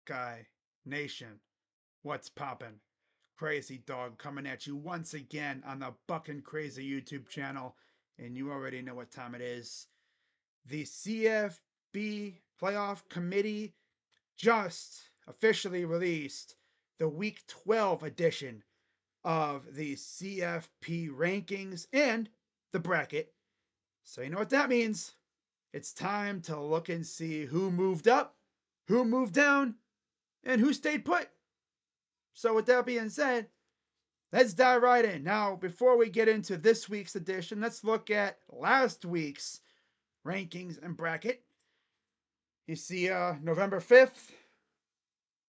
Buckeye Nation, what's poppin'? Crazy Dog coming at you once again on the Buckin' Crazy YouTube channel, and you already know what time it is. The CFB Playoff Committee just officially released the Week 12 edition of the CFP rankings and the bracket. So you know what that means. It's time to look and see who moved up, who moved down, and who stayed put. So with that being said, let's dive right in. Now, before we get into this week's edition, let's look at last week's rankings and bracket. You see November 5th,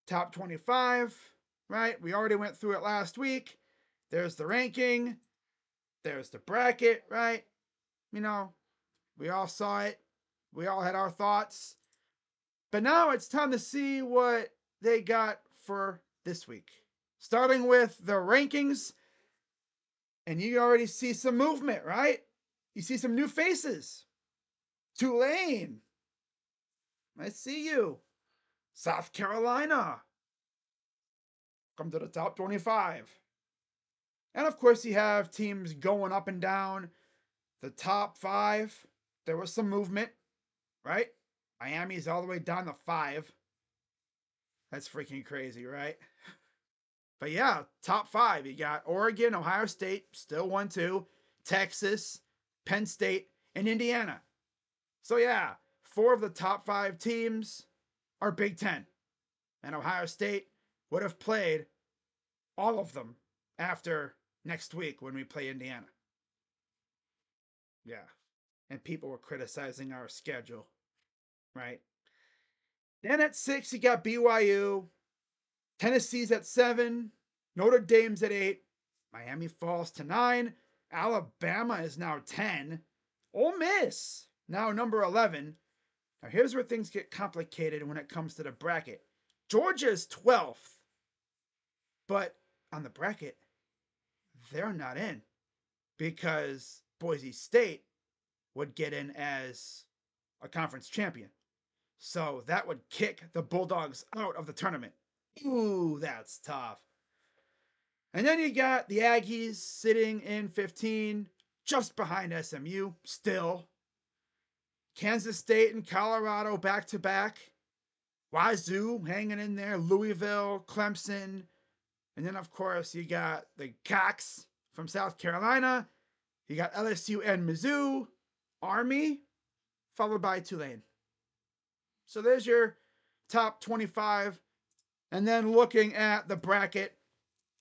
top 25, right? We already went through it last week. There's the ranking. There's the bracket, right? You know, we all saw it. We all had our thoughts. But now it's time to see what they got for this week. Starting with the rankings, and you already see some movement, right? You see some new faces. Tulane, I see you. South Carolina, come to the top 25. And of course, you have teams going up and down. The top 5, there was some movement, right? Miami's all the way down to 5. That's freaking crazy, right? But yeah, top 5. You got Oregon, Ohio State, still 1-2, Texas, Penn State, and Indiana. So yeah, 4 of the top 5 teams are Big Ten. And Ohio State would have played all of them after next week when we play Indiana. Yeah. And people were criticizing our schedule, right? Then at 6, you got BYU. Tennessee's at 7. Notre Dame's at 8. Miami falls to 9. Alabama is now 10. Ole Miss, now number 11. Now here's where things get complicated when it comes to the bracket. Georgia's 12th. But on the bracket, they're not in because Boise State would get in as a conference champion. So that would kick the Bulldogs out of the tournament. Ooh, that's tough. And then you got the Aggies sitting in 15, just behind SMU, still. Kansas State and Colorado back to back. Wazoo hanging in there. Louisville, Clemson. And then, of course, you got the Cocks from South Carolina. You got LSU and Mizzou. Army, followed by Tulane. So there's your top 25. And then looking at the bracket,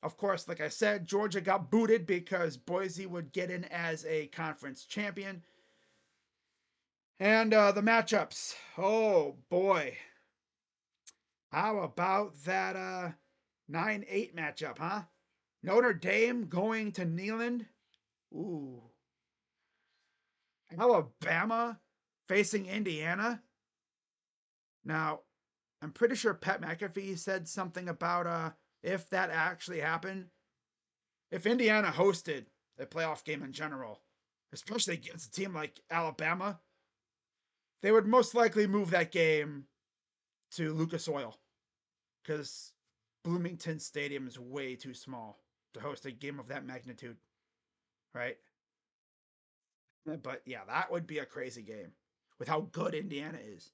of course, like I said, Georgia got booted because Boise would get in as a conference champion. And the matchups. Oh, boy. How about that 9-8 matchup, huh? Notre Dame going to Neyland. Ooh. Alabama facing Indiana. Now, I'm pretty sure Pat McAfee said something about if that actually happened, if Indiana hosted a playoff game in general, especially against a team like Alabama, they would most likely move that game to Lucas Oil because Bloomington Stadium is way too small to host a game of that magnitude, right? But yeah, that would be a crazy game with how good Indiana is.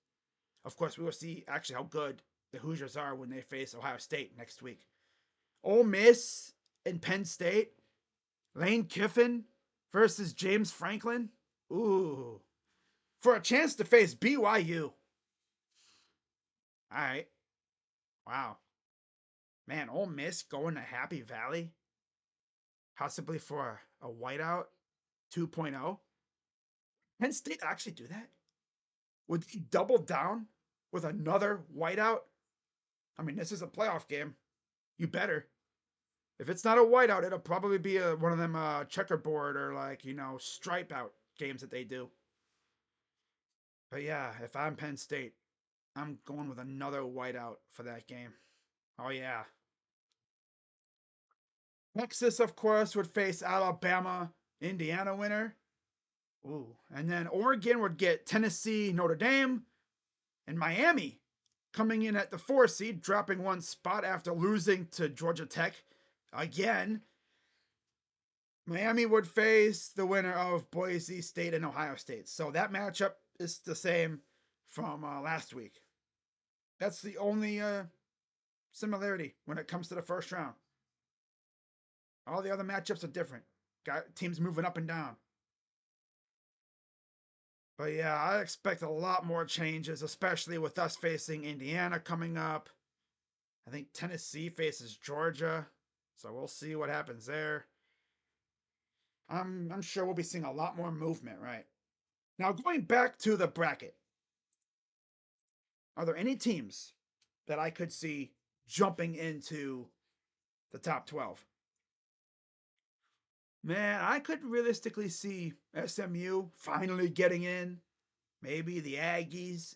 Of course, we will see actually how good the Hoosiers are when they face Ohio State next week. Ole Miss and Penn State. Lane Kiffin versus James Franklin. Ooh. For a chance to face BYU. All right. Wow. Man, Ole Miss going to Happy Valley. Possibly for a whiteout 2.0. Penn State actually do that? Would they double down with another whiteout? I mean, this is a playoff game. You better. If it's not a whiteout, it'll probably be one of them checkerboard or stripe out games that they do. But yeah, if I'm Penn State, I'm going with another whiteout for that game. Oh yeah. Texas, of course, would face Alabama, Indiana winner. Ooh. And then Oregon would get Tennessee, Notre Dame, and Miami coming in at the 4 seed, dropping one spot after losing to Georgia Tech again. Miami would face the winner of Boise State and Ohio State. So that matchup is the same from last week. That's the only similarity when it comes to the first round. All the other matchups are different. Got teams moving up and down. But yeah, I expect a lot more changes, especially with us facing Indiana coming up. I think Tennessee faces Georgia, so we'll see what happens there. I'm sure we'll be seeing a lot more movement, right? Now going back to the bracket, are there any teams that I could see jumping into the top 12? Man, I could realistically see SMU finally getting in. Maybe the Aggies,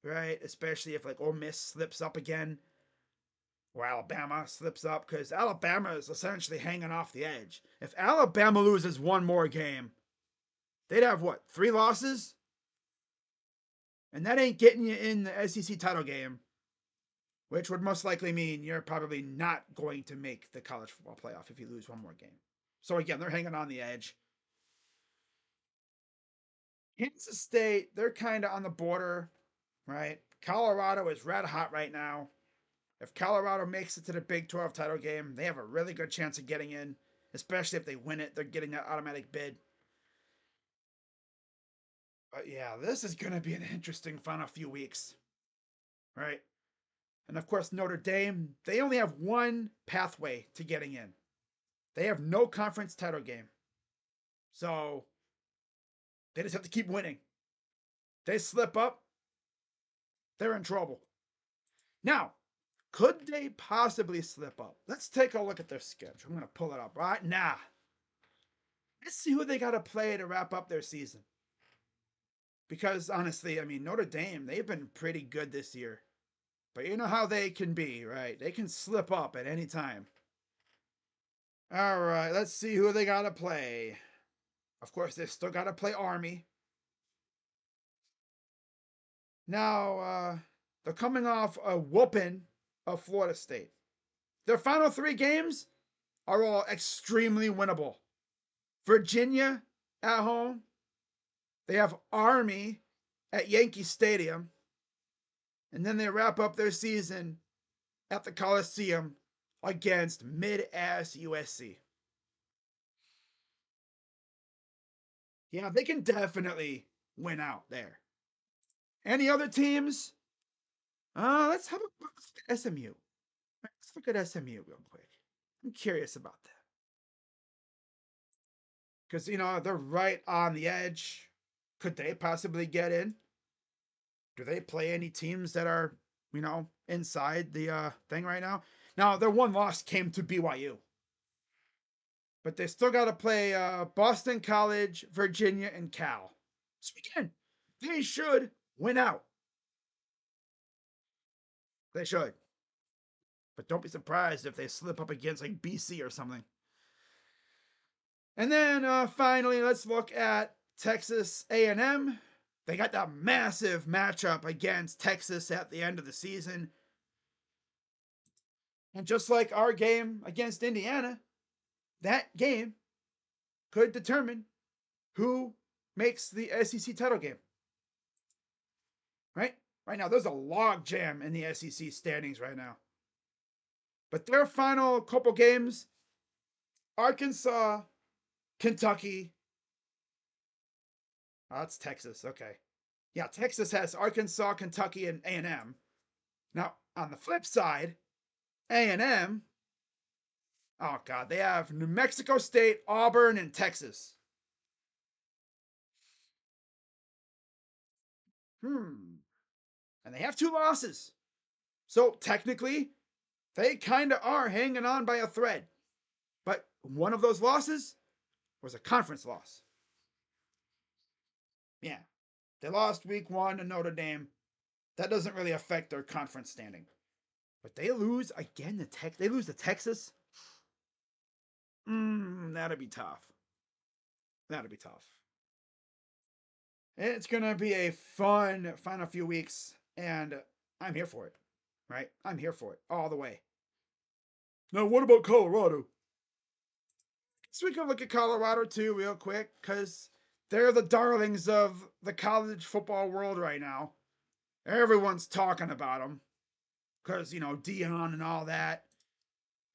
right? Especially if like Ole Miss slips up again, or Alabama slips up, because Alabama is essentially hanging off the edge. If Alabama loses one more game, they'd have what, 3 losses? And that ain't getting you in the SEC title game, which would most likely mean you're probably not going to make the college football playoff if you lose one more game. So again, they're hanging on the edge. Kansas State, they're kind of on the border, right? Colorado is red hot right now. If Colorado makes it to the Big 12 title game, they have a really good chance of getting in, especially if they win it. They're getting that automatic bid. But yeah, this is going to be an interesting final few weeks, right? And of course, Notre Dame, they only have one pathway to getting in. They have no conference title game. So they just have to keep winning. They slip up, they're in trouble. Now, could they possibly slip up? Let's take a look at their schedule. I'm going to pull it up right now. Let's see who they got to play to wrap up their season. Because honestly, I mean, Notre Dame, they've been pretty good this year. But you know how they can be, right? They can slip up at any time. All right, let's see who they got to play. Of course, they still got to play Army. Now, they're coming off a whooping of Florida State. Their final 3 games are all extremely winnable. Virginia at home. They have Army at Yankee Stadium. And then they wrap up their season at the Coliseum against mid-ass USC. Yeah, they can definitely win out there. Any other teams? Let's have a look at SMU. Let's look at SMU real quick. I'm curious about that. Because, you know, they're right on the edge. Could they possibly get in? Do they play any teams that are, you know, inside the thing right now? Now, their one loss came to BYU. But they still got to play Boston College, Virginia, and Cal. So again, they should win out. They should. But don't be surprised if they slip up against like BC or something. And then finally, let's look at Texas A&M. They got that massive matchup against Texas at the end of the season. And just like our game against Indiana, that game could determine who makes the SEC title game. Right? Right now, there's a log jam in the SEC standings right now. But their final couple games, Arkansas, Kentucky. Oh, that's Texas. Okay. Yeah, Texas has Arkansas, Kentucky, and A&M. Now, on the flip side, A&M, oh God, they have New Mexico State, Auburn, and Texas. And they have 2 losses. So technically, they kind of are hanging on by a thread. But one of those losses was a conference loss. Yeah. They lost week 1 to Notre Dame. That doesn't really affect their conference standing. But they lose again to they lose to Texas. That'd be tough. That'd be tough. It's gonna be a fun final few weeks, and I'm here for it, right? I'm here for it all the way. Now, what about Colorado? So we can look at Colorado too, real quick, because they're the darlings of the college football world right now. Everyone's talking about them because Dion and all that.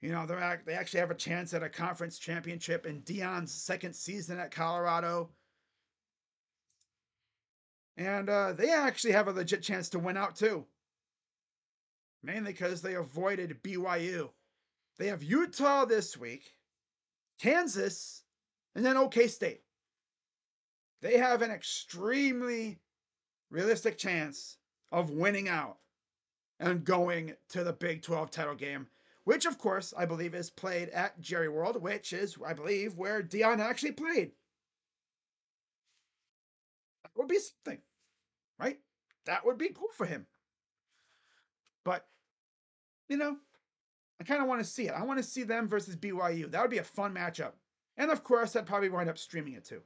They actually have a chance at a conference championship in Dion's second season at Colorado, and they actually have a legit chance to win out too. Mainly because they avoided BYU. They have Utah this week, Kansas, and then OK State. They have an extremely realistic chance of winning out and going to the Big 12 title game, which, of course, I believe is played at Jerry World, which is, I believe, where Dion actually played. That would be something, right? That would be cool for him. But, I kind of want to see it. I want to see them versus BYU. That would be a fun matchup. And, of course, I'd probably wind up streaming it too.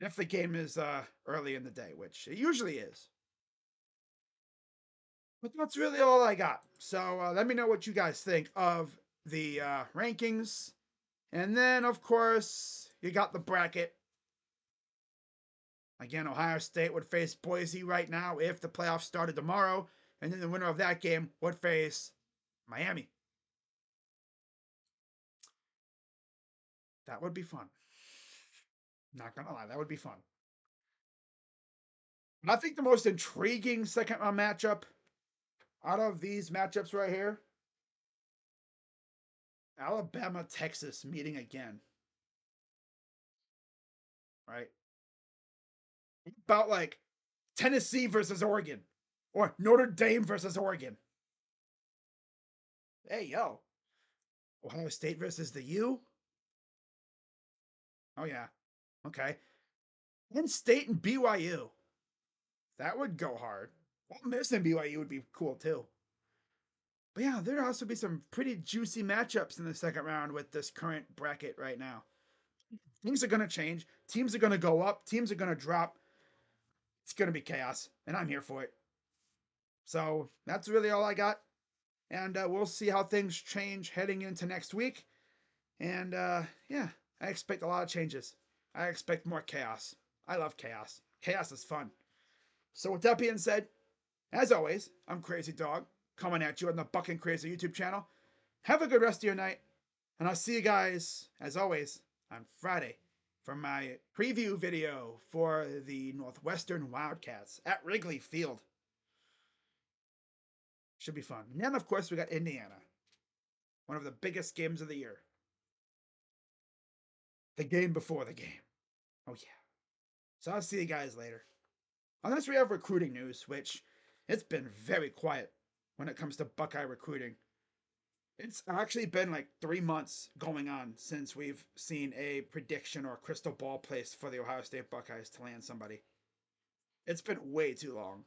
If the game is early in the day, which it usually is. But that's really all I got. So let me know what you guys think of the rankings. And then, of course, you got the bracket. Again, Ohio State would face Boise right now if the playoffs started tomorrow. And then the winner of that game would face Miami. That would be fun. Not going to lie, that would be fun. I think the most intriguing second round matchup out of these matchups right here, Alabama, Texas meeting again. Right? About like Tennessee versus Oregon or Notre Dame versus Oregon. Hey, yo. Ohio State versus the U? Oh, yeah. Okay. Penn State and BYU. That would go hard. Well, Miss and BYU would be cool too. But yeah, there'd also be some pretty juicy matchups in the second round with this current bracket right now. Things are going to change. Teams are going to go up. Teams are going to drop. It's going to be chaos, and I'm here for it. So that's really all I got. And we'll see how things change heading into next week. And yeah, I expect a lot of changes. I expect more chaos. I love chaos. Chaos is fun. So with that being said, as always, I'm Crazy Dog, coming at you on the Buckin' Crazy YouTube channel. Have a good rest of your night, and I'll see you guys, as always, on Friday for my preview video for the Northwestern Wildcats at Wrigley Field. Should be fun. And then, of course, we got Indiana. One of the biggest games of the year. The game before the game. Oh, yeah. So I'll see you guys later. Unless we have recruiting news, which it's been very quiet when it comes to Buckeye recruiting. It's actually been like 3 months going on since we've seen a prediction or crystal ball placed for the Ohio State Buckeyes to land somebody. It's been way too long.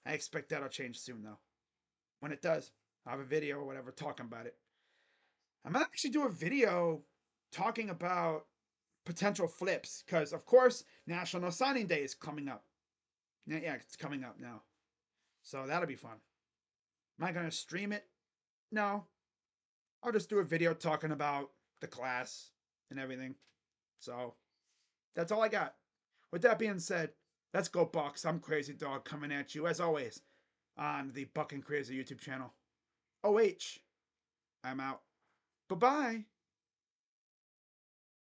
I expect that'll change soon, though. When it does, I'll have a video or whatever talking about it. I might actually do a video talking about potential flips because, of course, National Signing Day is coming up. Yeah, it's coming up now. So that'll be fun. Am I going to stream it? No. I'll just do a video talking about the class and everything. So that's all I got. With that being said, let's go Bucks. I'm Crazy Dog coming at you as always on the Buckin' Crazy YouTube channel. OH, I'm out. Bye-bye.